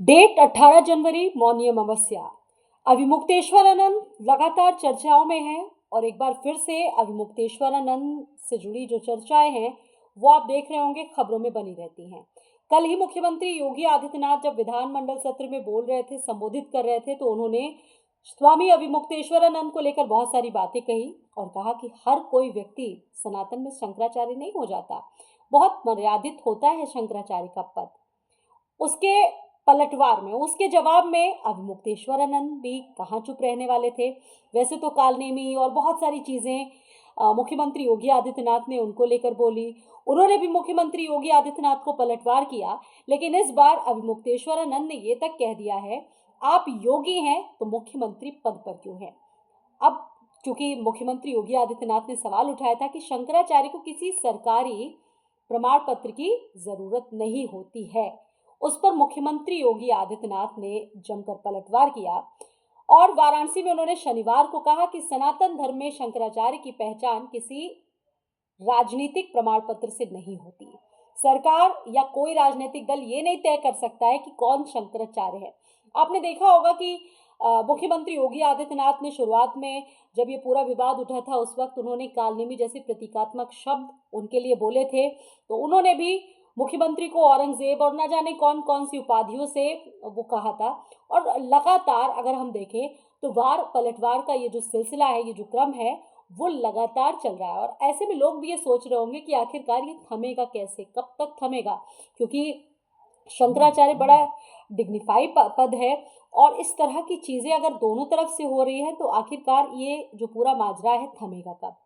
Date 18 जनवरी मौनी अमावस्या। अविमुक्तेश्वरानंद लगातार चर्चाओं में हैं और एक बार फिर से अविमुक्तेश्वरानंद से जुड़ी जो चर्चाएं हैं वो आप देख रहे होंगे खबरों में बनी रहती हैं। कल ही मुख्यमंत्री योगी आदित्यनाथ जब विधानमंडल सत्र में बोल रहे थे, संबोधित कर रहे थे, तो उन्होंने स्वामी अविमुक्तेश्वरानंद को लेकर बहुत सारी बातें कही और कहा कि हर कोई व्यक्ति सनातन में शंकराचार्य नहीं हो जाता, बहुत मर्यादित होता है शंकराचार्य का पद। उसके पलटवार में, उसके जवाब में अवमुक्तेश्वरानंद भी कहाँ चुप रहने वाले थे। वैसे तो कालनेमी और बहुत सारी चीज़ें मुख्यमंत्री योगी आदित्यनाथ ने उनको लेकर बोली, उन्होंने भी मुख्यमंत्री योगी आदित्यनाथ को पलटवार किया, लेकिन इस बार अवमुक्तेश्वरानंद ने ये तक कह दिया है, आप योगी हैं तो मुख्यमंत्री पद पर क्यों हैं। अब चूंकि मुख्यमंत्री योगी आदित्यनाथ ने सवाल उठाया था कि शंकराचार्य को किसी सरकारी प्रमाण पत्र की जरूरत नहीं होती है, उस पर मुख्यमंत्री योगी आदित्यनाथ ने जमकर पलटवार किया और वाराणसी में उन्होंने शनिवार को कहा कि सनातन धर्म में शंकराचार्य की पहचान किसी राजनीतिक प्रमाण पत्र से नहीं होती। सरकार या कोई राजनीतिक दल ये नहीं तय कर सकता है कि कौन शंकराचार्य है। आपने देखा होगा कि मुख्यमंत्री योगी आदित्यनाथ ने शुरुआत में जब ये पूरा विवाद उठा था उस वक्त उन्होंने कालनेमी जैसे प्रतीकात्मक शब्द उनके लिए बोले थे, तो उन्होंने भी मुख्यमंत्री को औरंगजेब और न जाने कौन कौन सी उपाधियों से वो कहा था। और लगातार अगर हम देखें तो वार पलटवार का ये जो सिलसिला है, ये जो क्रम है, वो लगातार चल रहा है। और ऐसे में लोग भी ये सोच रहे होंगे कि आखिरकार ये थमेगा कैसे, कब तक थमेगा, क्योंकि शंकराचार्य बड़ा डिग्निफाई पद है और इस तरह की चीज़ें अगर दोनों तरफ से हो रही हैं तो आखिरकार ये जो पूरा माजरा है थमेगा कब।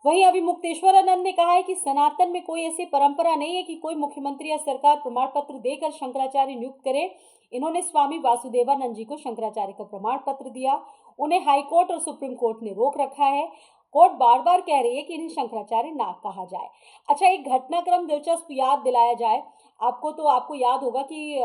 वहीं अविमुक्तेश्वरानंद ने कहा है कि सनातन में कोई ऐसी परंपरा नहीं है कि कोई मुख्यमंत्री या सरकार प्रमाण पत्र देकर शंकराचार्य नियुक्त करे। इन्होंने स्वामी वासुदेवानंद जी को शंकराचार्य का प्रमाण पत्र दिया, उन्हें हाईकोर्ट और सुप्रीम कोर्ट ने रोक रखा है। कोर्ट बार बार कह रही है कि इन्हें शंकराचार्य ना कहा जाए। अच्छा, एक घटनाक्रम दिलचस्प याद दिलाया जाए आपको, तो आपको याद होगा कि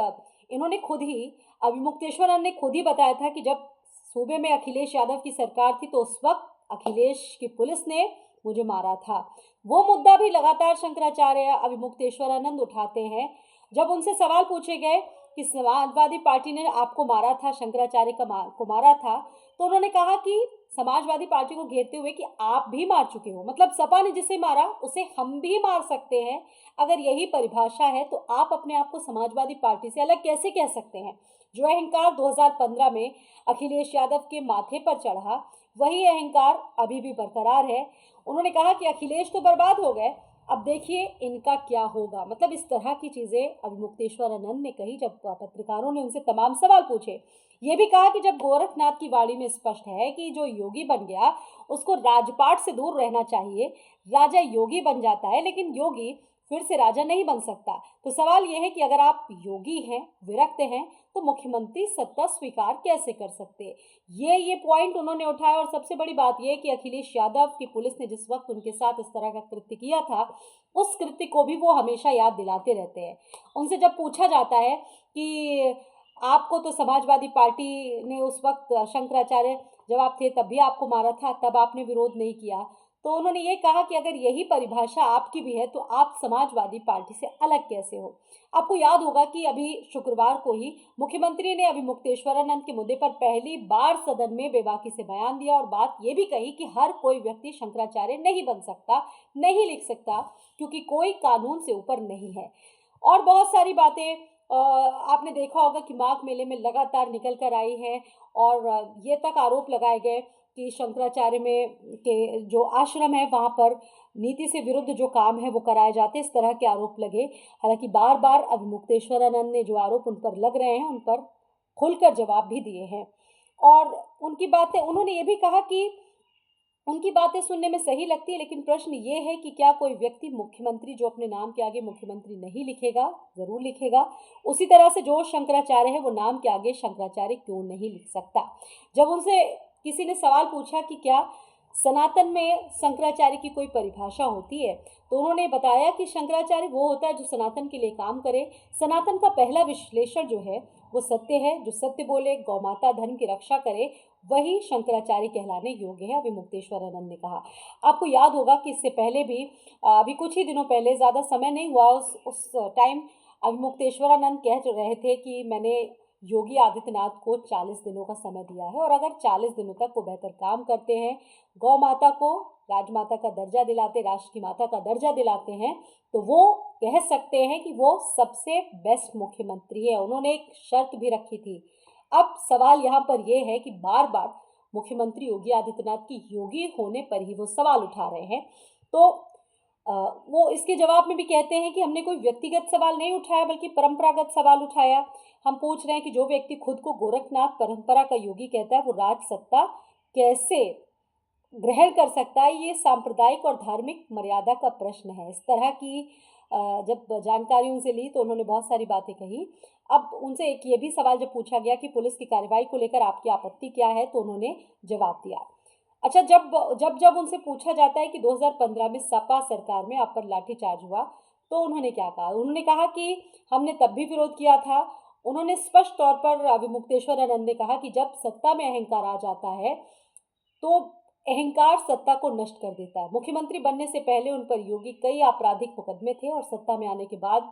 इन्होंने खुद ही अविमुक्तेश्वरानंद ने खुद ही बताया था कि जब सूबे में अखिलेश यादव की सरकार थी तो उस वक्त अखिलेश की पुलिस ने मुझे मारा था। वो मुद्दा भी लगातार शंकराचार्य अविमुक्तेश्वरानंद उठाते हैं। जब उनसे सवाल पूछे गए कि समाजवादी पार्टी ने आपको मारा था, शंकराचार्य को मारा था, तो उन्होंने कहा कि समाजवादी पार्टी को घेरते हुए कि आप भी मार चुके हो, मतलब सपा ने जिसे मारा उसे हम भी मार सकते हैं। अगर यही परिभाषा है तो आप अपने आप को समाजवादी पार्टी से अलग कैसे कह सकते हैं। जो अहंकार 2015 में अखिलेश यादव के माथे पर चढ़ा, वही अहंकार अभी भी बरकरार है। उन्होंने कहा कि अखिलेश तो बर्बाद हो गए, अब देखिए इनका क्या होगा। मतलब इस तरह की चीज़ें अविमुक्तेश्वरानंद ने कही जब पत्रकारों ने उनसे तमाम सवाल पूछे। ये भी कहा कि जब गोरखनाथ की वाणी में स्पष्ट है कि जो योगी बन गया उसको राजपाट से दूर रहना चाहिए, राजा योगी बन जाता है लेकिन योगी फिर से राजा नहीं बन सकता, तो सवाल यह है कि अगर आप योगी हैं, विरक्त हैं, तो मुख्यमंत्री सत्ता स्वीकार कैसे कर सकते। ये पॉइंट उन्होंने उठाया। और सबसे बड़ी बात यह कि अखिलेश यादव की पुलिस ने जिस वक्त उनके साथ इस तरह का कृत्य किया था, उस कृत्य को भी वो हमेशा याद दिलाते रहते हैं। उनसे जब पूछा जाता है कि आपको तो समाजवादी पार्टी ने उस वक्त शंकराचार्य जब आप थे तब भी आपको मारा था, तब आपने विरोध नहीं किया, तो उन्होंने ये कहा कि अगर यही परिभाषा आपकी भी है तो आप समाजवादी पार्टी से अलग कैसे हो। आपको याद होगा कि अभी शुक्रवार को ही मुख्यमंत्री ने अविमुक्तेश्वरानंद के मुद्दे पर पहली बार सदन में बेबाकी से बयान दिया और बात यह भी कही कि हर कोई व्यक्ति शंकराचार्य नहीं बन सकता, नहीं लिख सकता, क्योंकि कोई कानून से ऊपर नहीं है। और बहुत सारी बातें आपने देखा होगा कि माघ मेले में लगातार निकल कर आई है और ये तक आरोप लगाए गए कि शंकराचार्य में के जो आश्रम है वहाँ पर नीति से विरुद्ध जो काम है वो कराए जाते, इस तरह के आरोप लगे। हालांकि बार बार अविमुक्तेश्वरानंद ने जो आरोप उन पर लग रहे हैं उन पर खुलकर जवाब भी दिए हैं। और उनकी बातें, उन्होंने ये भी कहा कि उनकी बातें सुनने में सही लगती है, लेकिन प्रश्न ये है कि क्या कोई व्यक्ति मुख्यमंत्री जो अपने नाम के आगे मुख्यमंत्री नहीं लिखेगा, जरूर लिखेगा, उसी तरह से जो शंकराचार्य है वो नाम के आगे शंकराचार्य क्यों नहीं लिख सकता। जब उनसे किसी ने सवाल पूछा कि क्या सनातन में शंकराचार्य की कोई परिभाषा होती है, तो उन्होंने बताया कि शंकराचार्य वो होता है जो सनातन के लिए काम करे। सनातन का पहला विश्लेषण जो है वो सत्य है, जो सत्य बोले, गौमाता धर्म की रक्षा करे, वही शंकराचार्य कहलाने योग्य है, अविमुक्तेश्वरानंद ने कहा। आपको याद होगा कि इससे पहले भी अभी कुछ ही दिनों पहले, ज़्यादा समय नहीं हुआ, उस टाइम अविमुक्तेश्वरानंद कह रहे थे कि मैंने योगी आदित्यनाथ को 40 दिनों का समय दिया है और अगर 40 दिनों तक वो बेहतर काम करते हैं, गौ माता को राजमाता का दर्जा दिलाते, राष्ट्र की माता का दर्जा दिलाते हैं, तो वो कह सकते हैं कि वो सबसे बेस्ट मुख्यमंत्री है। उन्होंने एक शर्त भी रखी थी। अब सवाल यहाँ पर यह है कि बार बार मुख्यमंत्री योगी आदित्यनाथ की योगी होने पर ही वो सवाल उठा रहे हैं। तो वो इसके जवाब में भी कहते हैं कि हमने कोई व्यक्तिगत सवाल नहीं उठाया बल्कि परंपरागत सवाल उठाया। हम पूछ रहे हैं कि जो व्यक्ति खुद को गोरखनाथ परंपरा का योगी कहता है वो राज सत्ता कैसे ग्रहण कर सकता है, ये सांप्रदायिक और धार्मिक मर्यादा का प्रश्न है। इस तरह की जब जानकारी उनसे ली तो उन्होंने बहुत सारी बातें कही। अब उनसे एक ये भी सवाल जब पूछा गया कि पुलिस की कार्रवाई को लेकर आपकी आपत्ति क्या है, तो उन्होंने जवाब दिया। अच्छा, जब जब जब उनसे पूछा जाता है कि 2015 में सपा सरकार में आप पर लाठीचार्ज हुआ, तो उन्होंने क्या कहा? उन्होंने कहा कि हमने तब भी विरोध किया था। उन्होंने स्पष्ट तौर पर अविमुक्तेश्वर आनंद ने कहा कि जब सत्ता में अहंकार आ जाता है तो अहंकार सत्ता को नष्ट कर देता है। मुख्यमंत्री बनने से पहले उन पर योगी कई आपराधिक मुकदमे थे और सत्ता में आने के बाद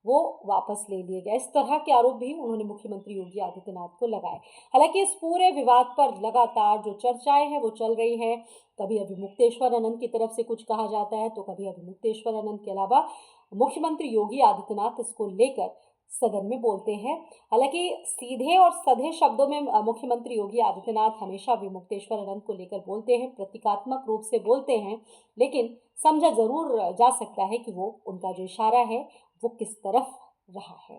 वो वापस ले लिए गए। इस तरह के आरोप भी उन्होंने मुख्यमंत्री योगी आदित्यनाथ को लगाए। हालांकि इस पूरे विवाद पर लगातार जो चर्चाएं हैं वो चल रही हैं। कभी अभिमुक्तेश्वर आनंद की तरफ से कुछ कहा जाता है तो कभी अभिमुक्तेश्वर आनंद के अलावा मुख्यमंत्री योगी आदित्यनाथ इसको लेकर सदन में बोलते हैं। हालांकि सीधे और सधे शब्दों में मुख्यमंत्री योगी आदित्यनाथ हमेशा विमुक्तेश्वर आनंद को लेकर बोलते हैं, प्रतीकात्मक रूप से बोलते हैं, लेकिन समझा जरूर जा सकता है कि वो उनका जो इशारा है वो किस तरफ रहा है।